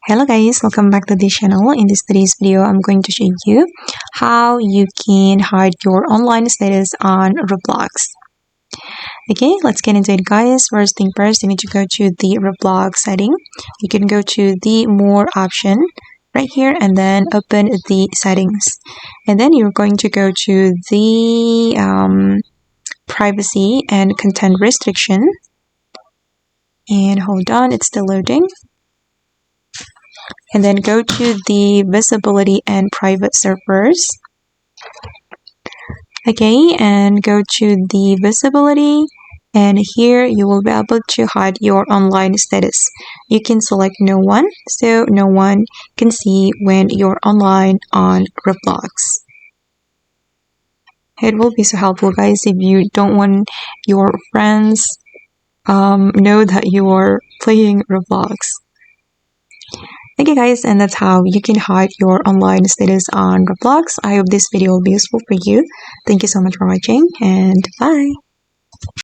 Hello guys, welcome back to this channel. In today's video, I'm going to show you how you can hide your online status on Roblox. Okay, let's get into it guys. First thing first, you need to go to the Roblox setting. You can go to the more option right here and then open the settings. And then you're going to go to the privacy and content restriction. And hold on, it's still loading. And then go to the visibility and private servers. Okay, and go to the visibility, and here you will be able to hide your online status. You can select no one, so no one can see when you're online on Roblox. It will be so helpful guys if you don't want your friends know that you are playing Roblox. Okay guys, and that's how you can hide your online status on Roblox. I hope this video will be useful for you. Thank you so much for watching, and bye!